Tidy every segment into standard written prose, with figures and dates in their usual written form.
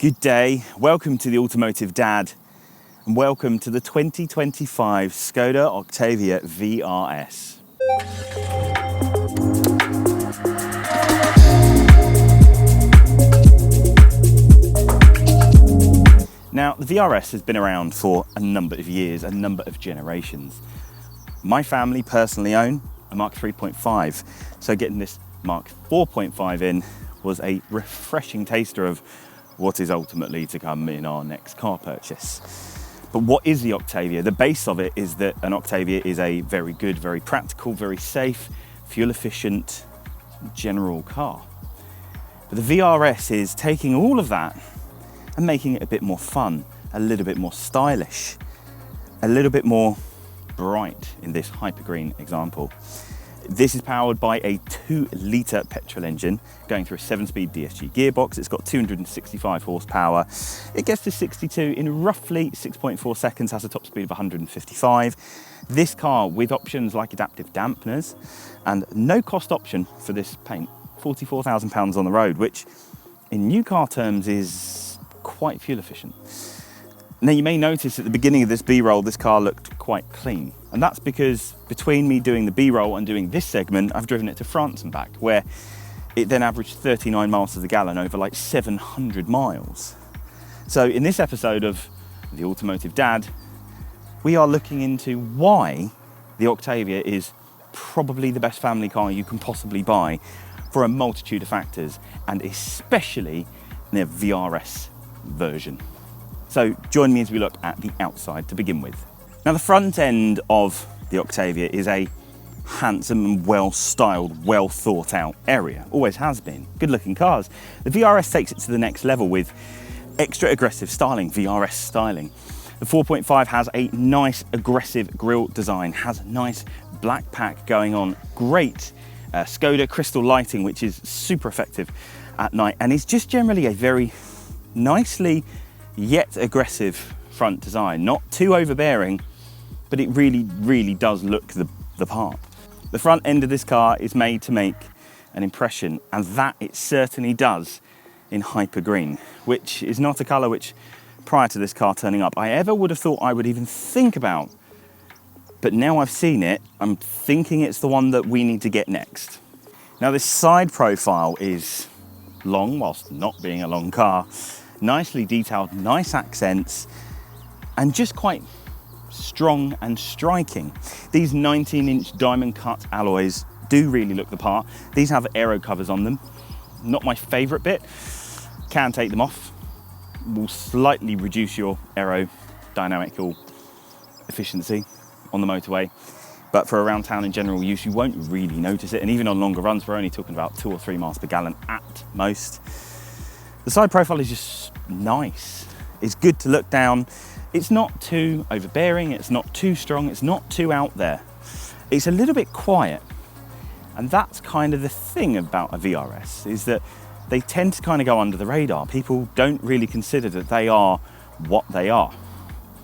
Good day, welcome to the Automotive Dad and welcome to the 2025 Skoda Octavia vRS. Now, the vRS has been around for a number of years, a number of generations. My family personally own a Mark 3.5, so getting this Mark 4.5 in was a refreshing taster of what is ultimately to come in our next car purchase. But what is the Octavia? The base of it is that an Octavia is a very good, very practical, very safe, fuel efficient, general car. But the vRS is taking all of that and making it a bit more fun, a little bit more stylish, a little bit more bright in this hyper-green example. This is powered by a 2-litre petrol engine going through a 7-speed DSG gearbox. It's got 265 horsepower. It gets to 62 in roughly 6.4 seconds, has a top speed of 155. This car with options like adaptive dampeners and no cost option for this paint, £44,000 on the road, which in new car terms is quite fuel efficient. Now you may notice at the beginning of this B-roll, this car looked quite clean. And that's because between me doing the B-roll and doing this segment, I've driven it to France and back, where it then averaged 39 miles to the gallon over like 700 miles. So in this episode of the Automotive Dad, we are looking into why the Octavia is probably the best family car you can possibly buy for a multitude of factors, and especially in a vRS version. So join me as we look at the outside to begin with. Now the front end of the Octavia is a handsome and well-styled, well-thought-out area. Always has been. Good-looking cars. The vRS takes it to the next level with extra aggressive styling, vRS styling. The 4.5 has a nice aggressive grille design, has a nice black pack going on, great Skoda crystal lighting, which is super effective at night, and is just generally a very nicely yet aggressive front design. Not too overbearing, but it really does look the part. The front end of this car is made to make an impression, and that it certainly does in hyper green, which is not a colour which prior to this car turning up I ever would have thought I would even think about. But now I've seen it, I'm thinking it's the one that we need to get next. Now this side profile is long whilst not being a long car. Nicely detailed, nice accents, and just quite strong and striking. These 19-inch diamond cut alloys do really look the part. These have aero covers on them. Not my favourite bit. Can take them off. Will slightly reduce your aerodynamical efficiency on the motorway. But for around town in general use, you won't really notice it. And even on longer runs, we're only talking about 2 or 3 miles per gallon at most. The side profile is just nice. It's good to look down. It's not too overbearing, it's not too strong, it's not too out there. It's a little bit quiet. And that's kind of the thing about a vRS, is that they tend to kind of go under the radar. People don't really consider that they are what they are.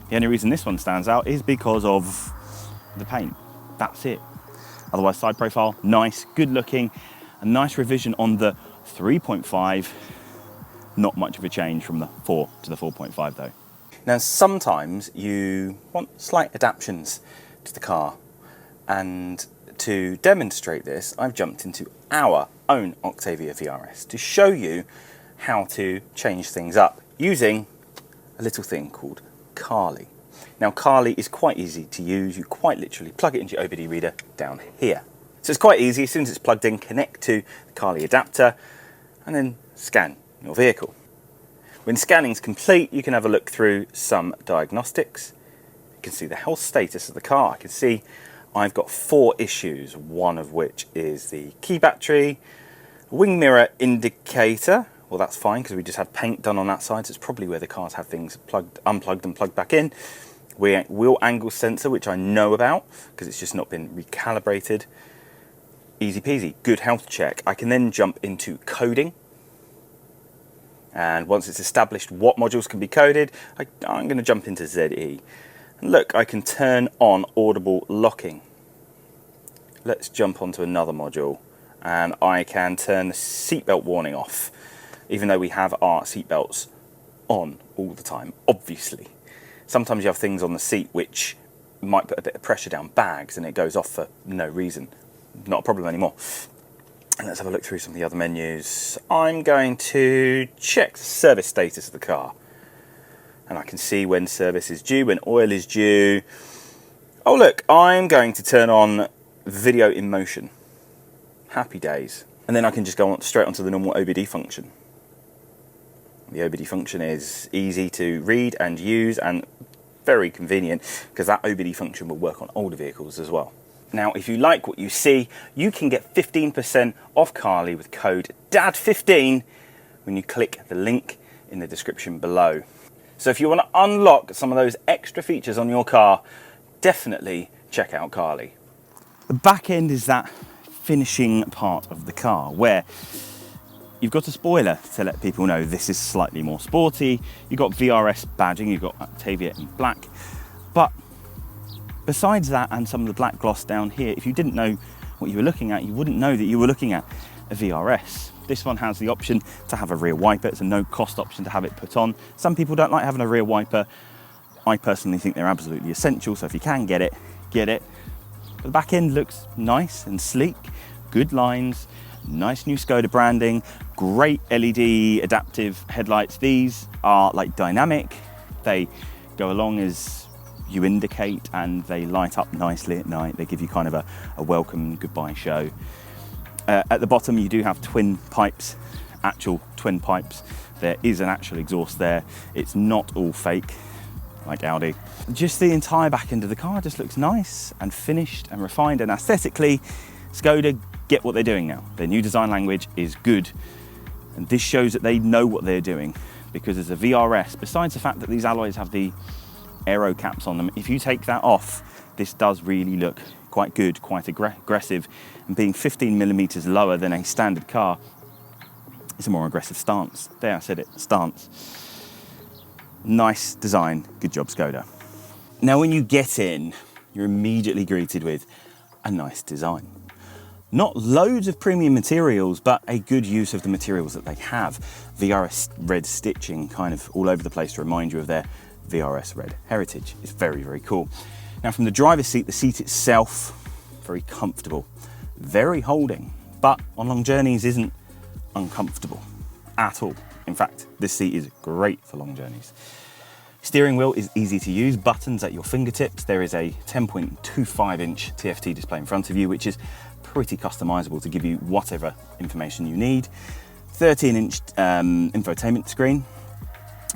The only reason this one stands out is because of the paint. That's it. Otherwise, side profile, nice, good looking, a nice revision on the 3.5. Not much of a change from the 4 to the 4.5 though. Now sometimes you want slight adaptations to the car, and to demonstrate this I've jumped into our own Octavia vRS to show you how to change things up using a little thing called Carly. Now Carly is quite easy to use. You quite literally plug it into your OBD reader down here. So it's quite easy. As soon as it's plugged in, connect to the Carly adapter and then scan your vehicle. When scanning is complete, you can have a look through some diagnostics. You can see the health status of the car. I can see I've got 4 issues, one of which is the key battery, wing mirror indicator. Well, that's fine because we just had paint done on that side, so it's probably where the cars have things unplugged and plugged back in. Wheel angle sensor, which I know about because it's just not been recalibrated. Easy peasy, good health check. I can then jump into coding. And once it's established what modules can be coded, I'm going to jump into ZE. And look, I can turn on audible locking. Let's jump onto another module and I can turn the seatbelt warning off. Even though we have our seatbelts on all the time, obviously. Sometimes you have things on the seat which might put a bit of pressure down bags and it goes off for no reason. Not a problem anymore. And let's have a look through some of the other menus. I'm going to check the service status of the car. And I can see when service is due, when oil is due. Oh look, I'm going to turn on video in motion. Happy days. And then I can just go on straight onto the normal OBD function. The OBD function is easy to read and use and very convenient, because that OBD function will work on older vehicles as well. Now, if you like what you see, you can get 15% off Carly with code DAD15 when you click the link in the description below. So if you want to unlock some of those extra features on your car, definitely check out Carly. The back end is that finishing part of the car where you've got a spoiler to let people know this is slightly more sporty. You've got VRS badging, you've got Octavia in black. But besides that and some of the black gloss down here, if you didn't know what you were looking at, you wouldn't know that you were looking at a VRS. This one has the option to have a rear wiper. It's a no-cost option to have it put on. Some people don't like having a rear wiper. I personally think they're absolutely essential, so if you can get it, get it. But the back end looks nice and sleek, good lines, nice new Skoda branding, great LED adaptive headlights. These are like dynamic. They go along as you indicate and they light up nicely at night. They give you kind of a welcome goodbye show. At the bottom you do have twin pipes, actual twin pipes. There is an actual exhaust there. It's not all fake like Audi. Just the entire back end of the car just looks nice and finished and refined, and aesthetically Skoda get what they're doing now. Their new design language is good, and this shows that they know what they're doing, because as a VRS, besides the fact that these alloys have the aero caps on them, if you take that off, this does really look quite good, quite aggressive, and being 15 millimeters lower than a standard car, it's a more aggressive stance. There, I said it, stance. Nice design, good job Skoda. Now when you get in, you're immediately greeted with a nice design. Not loads of premium materials, but a good use of the materials that they have. VRS red stitching kind of all over the place to remind you of their VRS red heritage. It's very, very cool. Now from the driver's seat, the seat itself, very comfortable, very holding, but on long journeys isn't uncomfortable at all. In fact, this seat is great for long journeys. Steering wheel is easy to use, buttons at your fingertips. There is a 10.25 inch TFT display in front of you, which is pretty customizable to give you whatever information you need. 13 inch infotainment screen,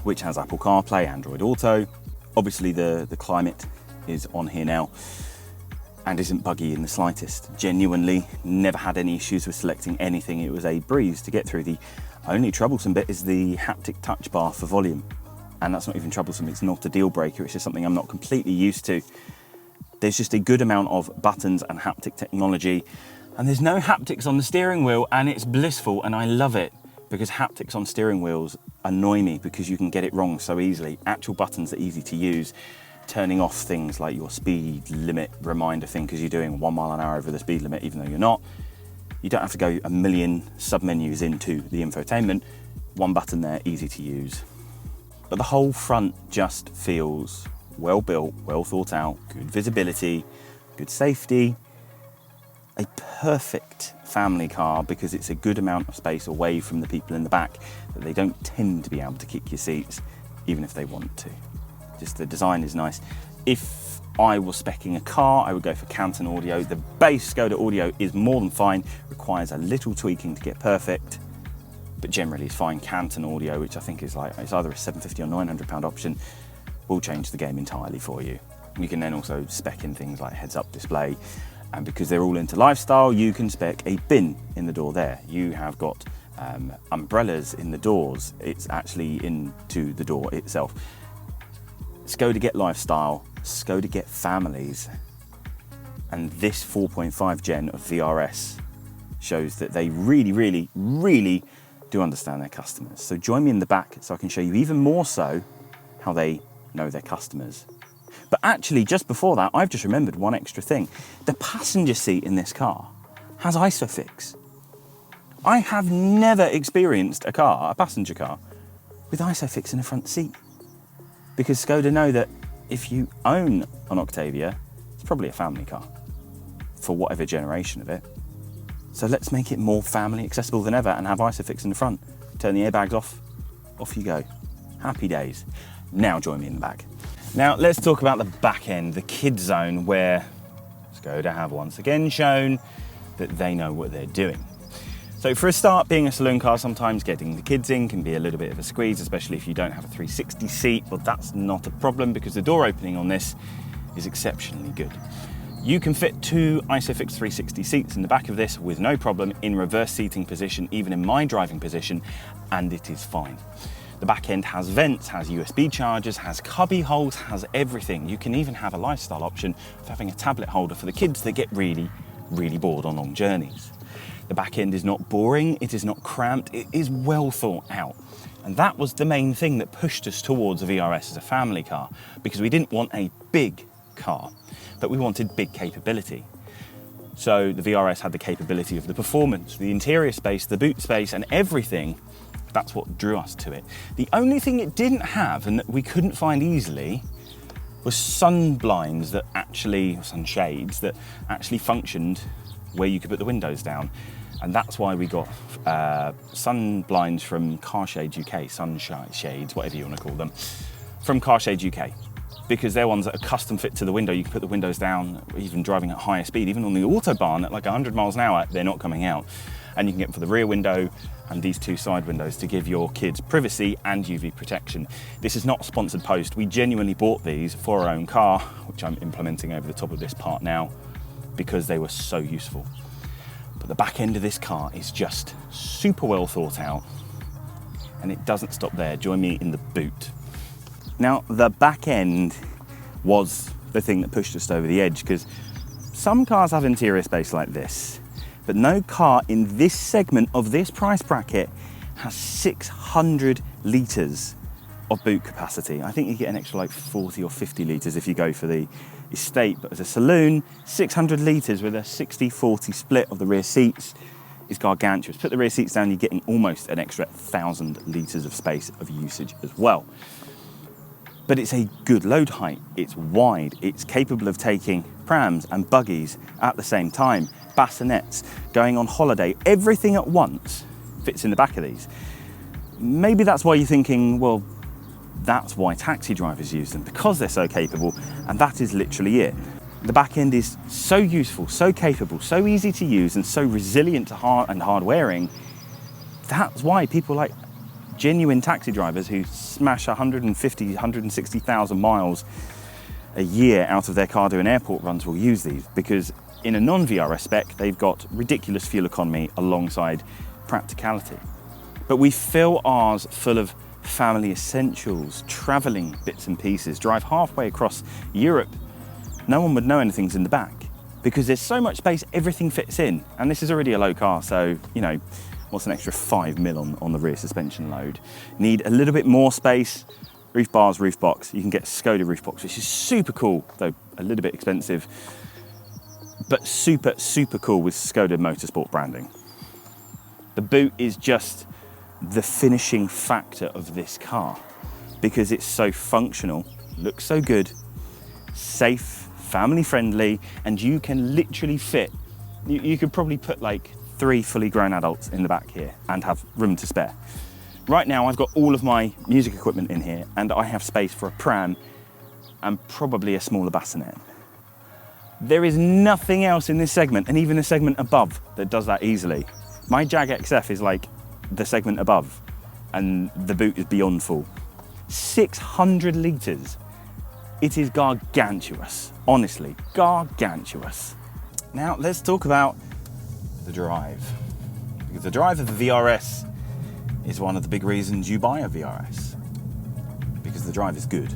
which has Apple CarPlay, Android Auto. Obviously the climate is on here now and isn't buggy in the slightest. Genuinely never had any issues with selecting anything. It was a breeze to get through. The only troublesome bit is the haptic touch bar for volume. And that's not even troublesome, it's not a deal breaker, it's just something I'm not completely used to. There's just a good amount of buttons and haptic technology, and there's no haptics on the steering wheel, and it's blissful, and I love it, because haptics on steering wheels annoy me because you can get it wrong so easily. Actual buttons are easy to use. Turning off things like your speed limit reminder thing because you're doing 1 mile an hour over the speed limit even though you're not. You don't have to go a million sub-menus into the infotainment. One button there, easy to use. But the whole front just feels well built, well thought out, good visibility, good safety, a perfect family car because it's a good amount of space away from the people in the back that they don't tend to be able to kick your seats, even if they want to. Just the design is nice. If I was speccing a car, I would go for Canton audio. The base Skoda audio is more than fine, requires a little tweaking to get perfect, but generally it's fine. Canton audio, which I think is like, it's either a £750 or £900 option, will change the game entirely for you. You can then also spec in things like heads-up display, and because they're all into lifestyle, you can spec a bin in the door there. You have got umbrellas in the doors. It's actually into the door itself. Skoda get lifestyle, Skoda get families, and this 4.5 gen of VRS shows that they really, really, really do understand their customers. So join me in the back so I can show you even more so how they know their customers. But actually, just before that, I've just remembered one extra thing. The passenger seat in this car has ISOFIX. I have never experienced a passenger car, with ISOFIX in the front seat. Because Skoda know that if you own an Octavia, it's probably a family car for whatever generation of it. So let's make it more family accessible than ever and have ISOFIX in the front. Turn the airbags off you go. Happy days. Now join me in the back. Now let's talk about the back end, the kid zone, where Skoda have once again shown that they know what they're doing. So for a start, being a saloon car, sometimes getting the kids in can be a little bit of a squeeze, especially if you don't have a 360 seat, but that's not a problem because the door opening on this is exceptionally good. You can fit 2 ISOFIX 360 seats in the back of this with no problem in reverse seating position, even in my driving position, and it is fine. The back end has vents, has USB chargers, has cubby holes, has everything. You can even have a lifestyle option of having a tablet holder for the kids that get really bored on long journeys. The back end is not boring, it is not cramped, it is well thought out. And that was the main thing that pushed us towards a VRS as a family car, because we didn't want a big car, but we wanted big capability. So the VRS had the capability of the performance, the interior space, the boot space, and everything. That's what drew us to it. The only thing it didn't have, and that we couldn't find easily, was sun blinds that actually, sunshades that actually functioned where you could put the windows down. And that's why we got sun blinds from Carshades UK, sunshades, whatever you want to call them, from Carshades UK. Because they're ones that are custom fit to the window. You can put the windows down, even driving at higher speed, even on the Autobahn at like 100 miles an hour, they're not coming out. And you can get them for the rear window and these 2 side windows to give your kids privacy and UV protection. This is not a sponsored post. We genuinely bought these for our own car, which I'm implementing over the top of this part now, because they were so useful. But the back end of this car is just super well thought out, and it doesn't stop there. Join me in the boot. Now, the back end was the thing that pushed us over the edge, because some cars have interior space like this, but no car in this segment of this price bracket has 600 litres of boot capacity. I think you get an extra like 40 or 50 litres if you go for the estate, but as a saloon, 600 litres with a 60-40 split of the rear seats is gargantuous. Put the rear seats down, you're getting almost an extra 1,000 litres of space of usage as well. But it's a good load height, it's wide, it's capable of taking prams and buggies at the same time, bassinets, going on holiday, everything at once fits in the back of these. Maybe that's why you're thinking, well, that's why taxi drivers use them, because they're so capable, and that is literally it. The back end is so useful, so capable, so easy to use, and so resilient to hard wearing. That's why people like genuine taxi drivers who smash 150, 160,000 miles a year out of their car doing airport runs will use these, because in a non-VRS spec, they've got ridiculous fuel economy alongside practicality. But we fill ours full of family essentials, traveling bits and pieces, drive halfway across Europe. No one would know anything's in the back because there's so much space, everything fits in. And this is already a low car, so, you know, what's an extra 5 mil on the rear suspension load? Need a little bit more space, roof bars, roof box. You can get Skoda roof box, which is super cool, though a little bit expensive, but super cool with Skoda Motorsport branding. The boot is just the finishing factor of this car because it's so functional, looks so good, safe, family friendly, and you can literally fit, you could probably put like 3 fully grown adults in the back here and have room to spare. Right now I've got all of my music equipment in here and I have space for a pram and probably a smaller bassinet. There is nothing else in this segment, and even the segment above, that does that easily. My Jag XF is like the segment above, and the boot is beyond full. 600 litres. It is gargantuous, honestly, gargantuous. Now let's talk about the drive. Because the drive of the VRS is one of the big reasons you buy a VRS, because the drive is good.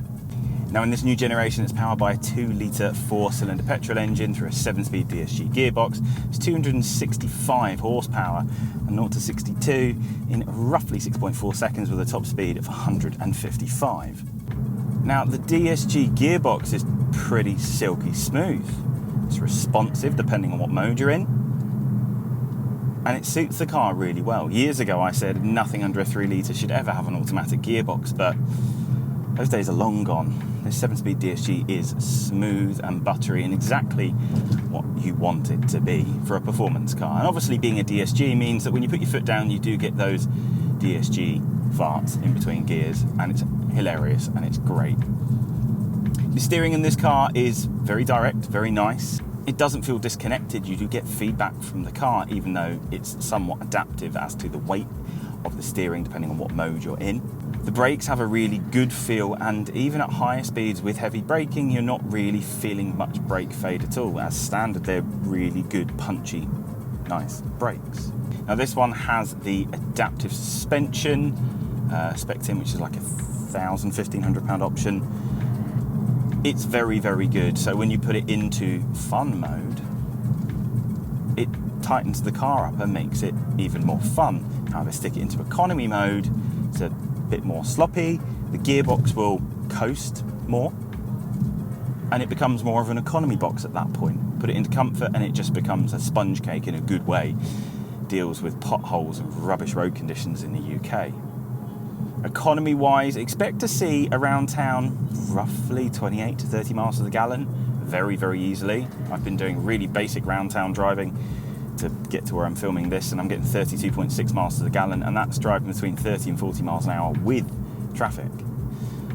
Now in this new generation, it's powered by a 2-litre 4-cylinder petrol engine through a 7-speed DSG gearbox. It's 265 horsepower and 0 to 62 in roughly 6.4 seconds with a top speed of 155. Now the DSG gearbox is pretty silky smooth. It's responsive depending on what mode you're in. and it suits the car really well. Years ago I said nothing under a 3 litre should ever have an automatic gearbox, but those days are long gone. This 7-speed DSG is smooth and buttery and exactly what you want it to be for a performance car. And obviously being a DSG means that when you put your foot down, you do get those DSG farts in between gears, and it's hilarious and it's great. The steering in this car is very direct, very nice. It doesn't feel disconnected. You do get feedback from the car, even though it's somewhat adaptive as to the weight of the steering depending on what mode you're in. The brakes have a really good feel, and even at higher speeds with heavy braking, you're not really feeling much brake fade at all. As standard, they're really good, punchy, nice brakes. Now this one has the adaptive suspension, spec'd in, which is like a £1,500 option. It's very, very good. So when you put it into fun mode, it tightens the car up and makes it even more fun. However, stick it into economy mode, it's a bit more sloppy, the gearbox will coast more, and it becomes more of an economy box at that point. Put it into comfort and it just becomes a sponge cake in a good way. Deals with potholes and rubbish road conditions in the UK. Economy wise, expect to see around town roughly 28 to 30 miles to the gallon, very, very easily. I've been doing really basic round town driving to get to where I'm filming this, and I'm getting 32.6 miles to the gallon, and that's driving between 30 and 40 miles an hour with traffic.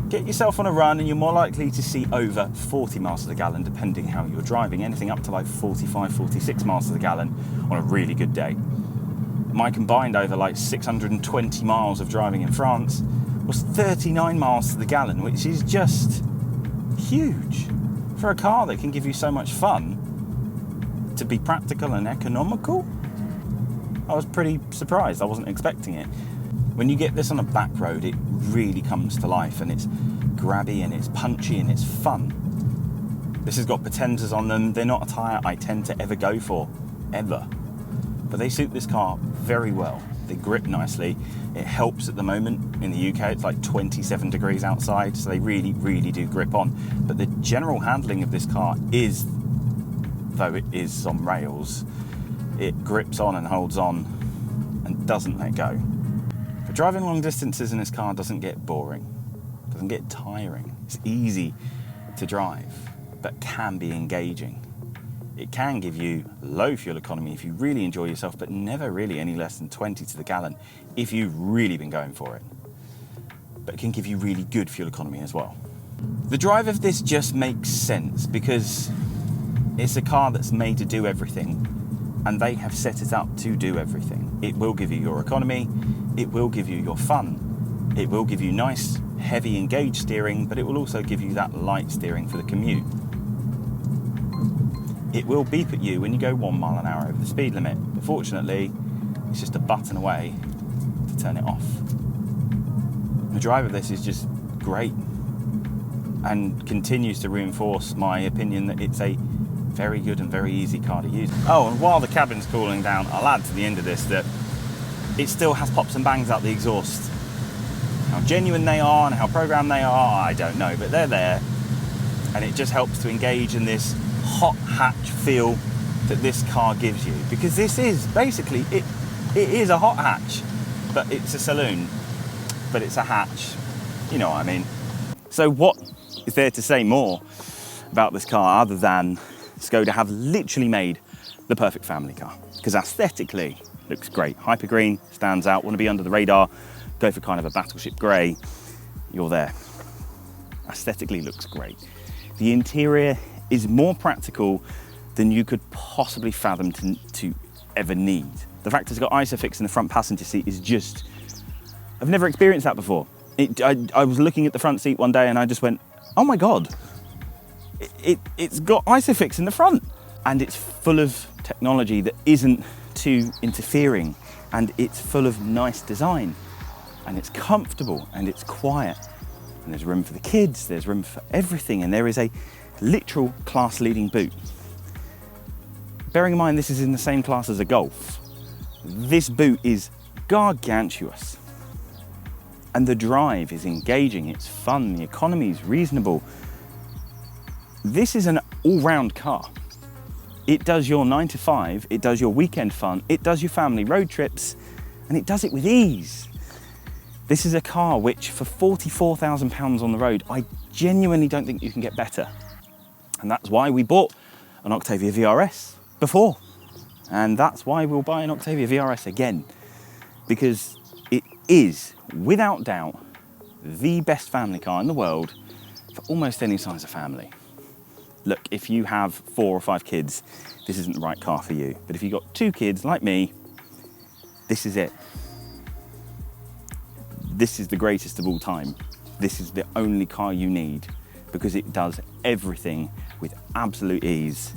Get yourself on a run and you're more likely to see over 40 miles to the gallon depending how you're driving, anything up to like 45, 46 miles to the gallon on a really good day. My combined over like 620 miles of driving in France was 39 miles to the gallon, which is just huge for a car that can give you so much fun. To be practical and economical, I was pretty surprised. I wasn't expecting it. When you get this on a back road, it really comes to life, and it's grabby and it's punchy and it's fun. This has got potenzas on them. They're not a tyre I tend to ever go for, ever. But they suit this car very well. They grip nicely. It helps at the moment. In the UK, it's like 27 degrees outside, so they really, really do grip on. But the general handling of this car is, though it is on rails, it grips on and holds on and doesn't let go. But driving long distances in this car doesn't get boring, doesn't get tiring. It's easy to drive, but can be engaging. It can give you low fuel economy if you really enjoy yourself, but never really any less than 20 to the gallon if you've really been going for it. But it can give you really good fuel economy as well. The drive of this just makes sense because it's a car that's made to do everything, and they have set it up to do everything. It will give you your economy, it will give you your fun, it will give you nice, heavy, engaged steering, but it will also give you that light steering for the commute. It will beep at you when you go 1 mile an hour over the speed limit, but fortunately, it's just a button away to turn it off. The drive of this is just great and continues to reinforce my opinion that it's a very good and very easy car to use. Oh, and while the cabin's cooling down, I'll add to the end of this that it still has pops and bangs out the exhaust. How genuine they are and how programmed they are, I don't know, but they're there, and it just helps to engage in this hot hatch feel that this car gives you, because this is basically it is a hot hatch, but it's a saloon, but it's a hatch, you know what I mean. So what is there to say more about this car other than Skoda have literally made the perfect family car? Because aesthetically looks great. Hyper green stands out. Want to be under the radar, go for kind of a battleship grey, you're there. Aesthetically looks great. The interior is more practical than you could possibly fathom to ever need. The fact it's got ISOFIX in the front passenger seat is just, I've never experienced that before. I was looking at the front seat one day and I just went, oh my God, it's got ISOFIX in the front. And it's full of technology that isn't too interfering, and it's full of nice design, and it's comfortable and it's quiet, and there's room for the kids, there's room for everything, and there is a literal class leading boot. Bearing in mind this is in the same class as a Golf, this boot is gargantuous, and the drive is engaging, it's fun, the economy is reasonable. This is an all-round car. It does your 9 to 5, it does your weekend fun, it does your family road trips, and it does it with ease. This is a car which, for £44,000 on the road, I genuinely don't think you can get better. And that's why we bought an Octavia vRS before. And that's why we'll buy an Octavia vRS again. Because it is, without doubt, the best family car in the world for almost any size of family. Look, if you have 4 or 5 kids, this isn't the right car for you. But if you've got 2 kids like me, this is it. This is the greatest of all time. This is the only car you need because it does everything with absolute ease.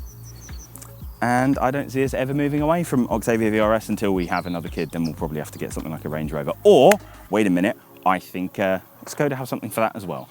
And I don't see us ever moving away from Octavia vRS until we have another kid. Then we'll probably have to get something like a Range Rover. Or, wait a minute, I think Skoda have something for that as well.